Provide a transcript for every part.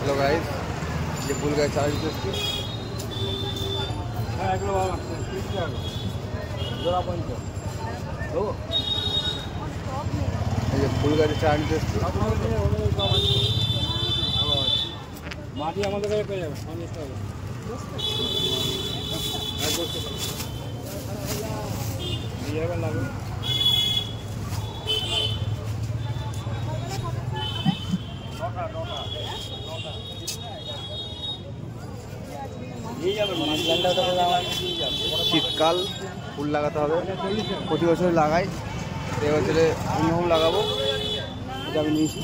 Hello guys, ये फूल गाছ charge করছি। হ্যাঁ এগুলো বাবা 30 টাকা জোড়া 50 তো এই যে ফুল গাছ চার্জ করছি। মাটি আমাদের কাছে পেয়ে যাবে 50 টাকা। আর বলতে দিয়ে লাগবে। শীতকাল ফুল লাগাতে হবে, প্রতি বছর লাগাই, এবছরে অন্যরকম লাগাবো, এটা আমি নিয়েছি।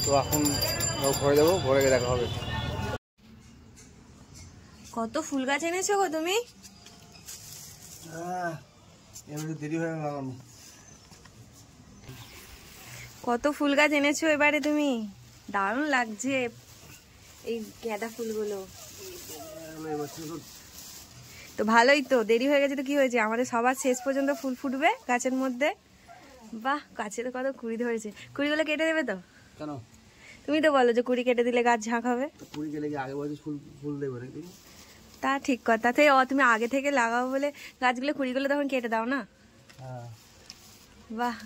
তো এখন ভরে দেবো, ভরে গিয়ে দেখা হবে। কত ফুল গাছ এনেছো গো তুমি? এবারে দেরি হয়ে লাগানো। কত ফুল গাছ এনেছো এবারে তুমি? দারুণ লাগছে এই গাঁদা ফুলগুলো। তো ভালোই তো, দেরি হয়ে গেছে তো কি হয়েছে, আমাদের সবার শেষ পর্যন্ত ফুল ফুটবে গাছের মধ্যে। বাহ, গাছে তো কত কুড়ি ধরেছে। কুড়িগুলো কেটে দেবে তো? কেন? তুমি তো বলো যে কুড়ি কেটে দিলে গাছ ঝাঁক হবে। কুড়ি কেটে আগে বছর ফুল দেবে নাকি? তা ঠিক কথা। তো তুমি আগে থেকে লাগাও বলে গাছগুলো কুড়িগুলো তখন কেটে দাও না। বাহ,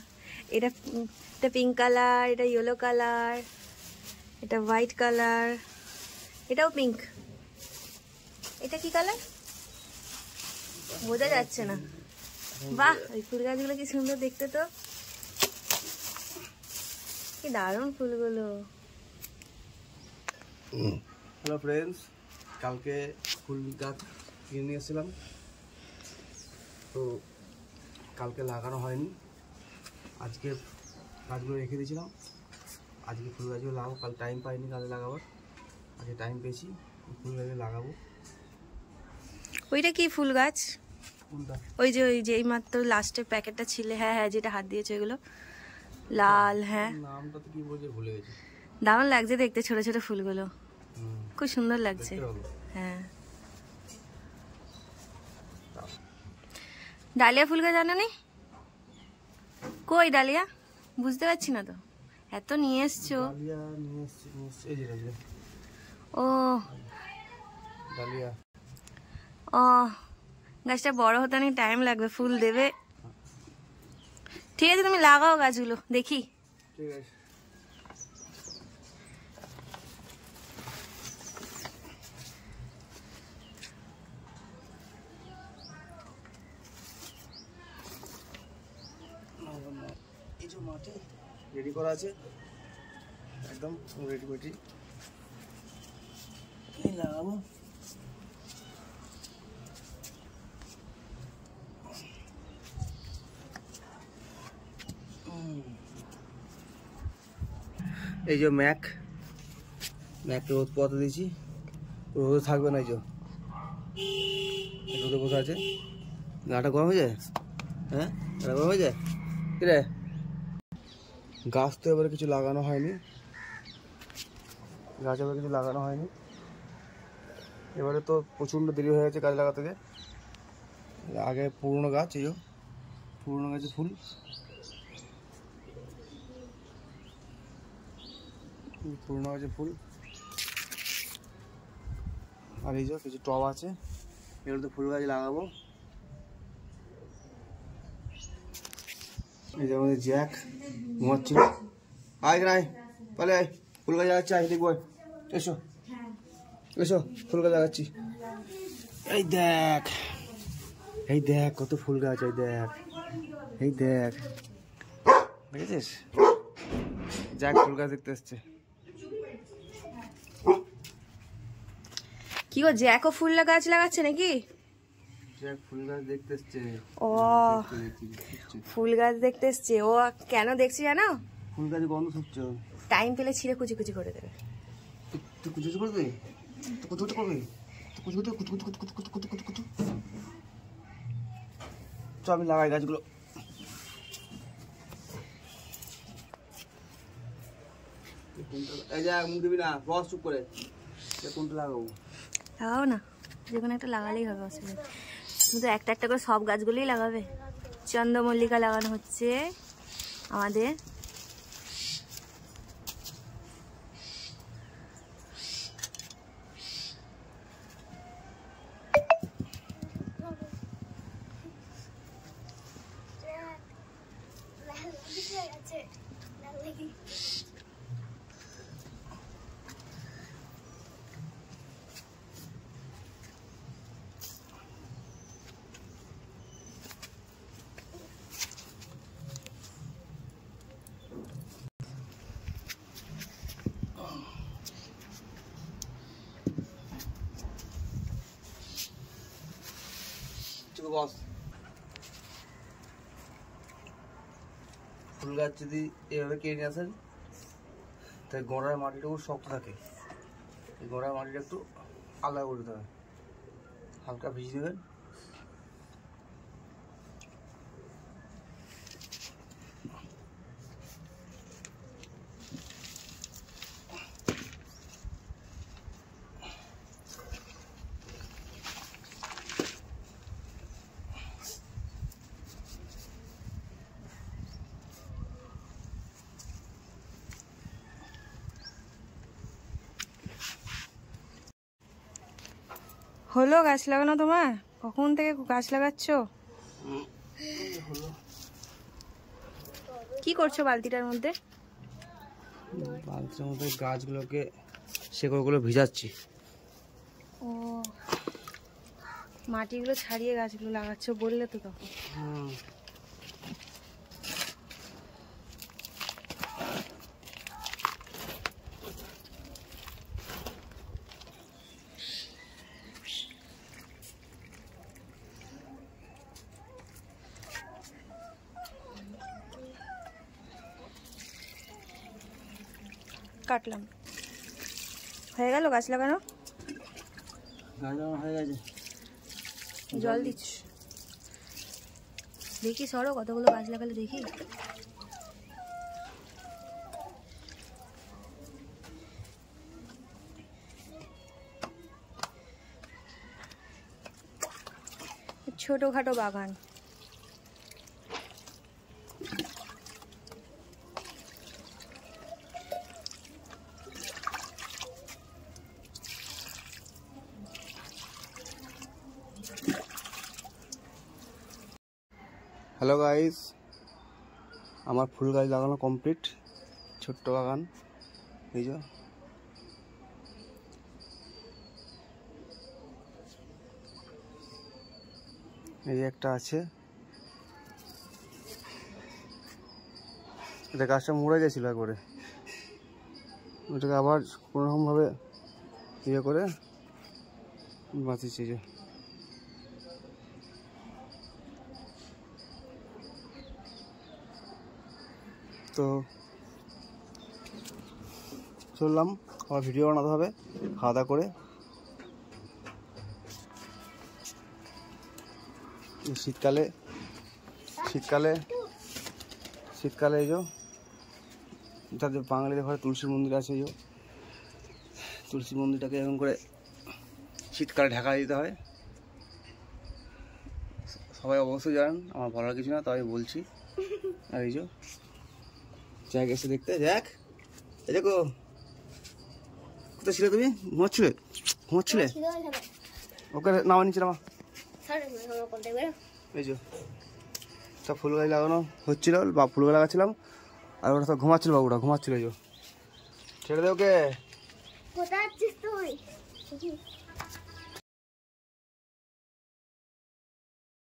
এটা পিঙ্ক কালার, এটা ইয়েলো কালার, এটা হোয়াইট কালার, এটাও পিঙ্ক। এটা কি কালার বোঝা যাচ্ছে না। বাহ, এই ফুল গাছগুলো কি সুন্দর দেখতে, তো কি দারুণ ফুলগুলো। হ্যালো ফ্রেন্ডস, কালকে ফুল গাছ কিনে নিয়ে এসেছিলাম, তো কালকে লাগানো হয়নি। আজকে গাছগুলো রেখে দিয়েছিলাম, আজকে ফুল গাছগুলো লাগাবো। কাল টাইম পাইনি কালে লাগাবার, আজকে টাইম পেয়েছি, ফুল গাছগুলো লাগাবো। ওইটা কি ফুল গাছ? কোনটা? ওই যে এই মাত্র লাস্টের প্যাকেটটা ছিল। হ্যাঁ হ্যাঁ, যেটা হাত দিয়েছে এগুলো লাল। হ্যাঁ, নামটা তো কি বলছে ভুলে গেছি। দারুণ লাগছে দেখতে, ছোট ছোট ফুলগুলো খুব সুন্দর লাগছে। হ্যাঁ, ডালিয়া ফুল গাছ জানো নি? কই ডালিয়া? বুঝতে পারছি না তো, এত নিয়ে এসছো। ও ডালিয়া, ও গাছটা বড় হতে অনেক টাইম লাগবে, ফুল দেবে। ঠিক আছে, তুমি লাগাও গাছগুলো, দেখি। ঠিক আছে। এই যে মাটি রেডি করা আছে, একদম রেডি মাটি লাগাবো। এই যে ম্যাককে রোদ পোয়াতে দিয়েছি, রোদে থাকবে না। এই যে রোদে বসে আছে, গাটা গরম হয়ে যায়। হ্যাঁ, গাটা গরম হয়ে যায়। কিরে, গাছ তো এবারে কিছু লাগানো হয়নি, গাছ এবারে কিছু লাগানো হয়নি। এবারে তো প্রচণ্ড দেরি হয়ে গেছে গাছ লাগাতে গিয়ে। আগে পুরনো গাছ, এই যে পুরনো গাছে ফুল, পুরনো গাছে ফুল। আর এই যে কিছু টব আছে, এগুলোতে ফুল গাছ লাগাবো। এই যে আমাদের জ্যাক ঘুমাচ্ছিল। আয় নাই, পালে আয়, ফুল গাছ লাগাচ্ছি, আয় দেখবো, এসো এসো, ফুল গাছ লাগাচ্ছি। এই দেখ, এই দেখ কত ফুল গাছ, এই দেখ, এই দেখ, দেখেছিস? জ্যাক ফুল গাছ দেখতে এসছে। কি গো, জ্যাকও ফুল গাছ লাগাচ্ছে নাকি? জ্যাক ফুল গাছ দেখতে এসছে। ও, ফুল গাছ দেখতে এসছে ও। কেন দেখছি জানো? ফুল গাছে গন্ধ শুকছে। টাইম পেলে ছিঁড়ে কুচি কুচি করে দেবে। তুই কুচি কুচি করবি? তুই কুচি কুচি করবি? কুচি কুচি কুচি কুচি কুচি কুচি কুচি কুচি কুচি। চ আমি লাগাই গাছগুলো। এই যে মুখ দিবি না, বস চুপ করে। কোনটা লাগাবো? লাগাও না, যে কোনো একটা লাগালেই হবে, অসুবিধা। তুমি তো একটা একটা করে সব গাছগুলোই লাগাবে। চন্দ্রমল্লিকা লাগানো হচ্ছে আমাদের। বস ফুল গাছ যদি এভাবে কেটে নিয়ে আসেন তাই গোড়ার মাটিটা খুব শক্ত থাকে, এই গোড়ার মাটিটা একটু আলাদা করে দিতে হবে, হালকা ভিজিয়ে দেবেন। হলো গাছ লাগানো তোমার? কখন থেকে গাছ লাগাচ্ছ? কি করছো বালতিটার মধ্যে? বালতিটার মধ্যে গাছগুলোকে শেকড়গুলো ভিজাচ্ছি। ও, মাটিগুলো ছাড়িয়ে গাছগুলো লাগাচ্ছ বললে তো তখন। কাটলাম। হয়ে গেল গাছ লাগানো? হয়ে গেছে। জল দিচ্ছ? দেখি সরো কতগুলো গাছ লাগালে দেখি। ছোটখাটো বাগান। হ্যালো গাইস, আমার ফুল গাছ লাগানো কমপ্লিট, ছোট্ট বাগান। এই যে এই একটা আছে, এটা গাছটা মরে গেছিল একবারে, ওটাকে আবার কোনোরকমভাবে ইয়ে করে বাঁচিয়েছি। যে তো চললাম, আবার ভিডিও বানাতে হবে খাওয়া দাওয়া করে। শীতকালে শীতকালে শীতকালে এই যে যাদের বাঙালিদের ঘরে তুলসী মন্দির আছে, এই যে তুলসী মন্দিরটাকে এরকম করে শীতকালে ঢাকা দিতে হয়। সবাই অবশ্যই জানেন, আমার বলার কিছু না, তাই বলছি। আর এই যে জায়গা এসে দেখতে দেখ, এই দেখো কোথায় ছিলে তুমি? ঘুমাচ্ছিলে? ওকে নামা নিচে নামা। এই যে সব ফুল গাছ লাগানো হচ্ছিল, বা ফুল গাছ লাগাচ্ছিলাম, আর ওটা সব ঘুমাচ্ছিল, বাবুটা ঘুমাচ্ছিল। এই যে ছেড়ে দে ওকে। কোথায় আছিস তুই?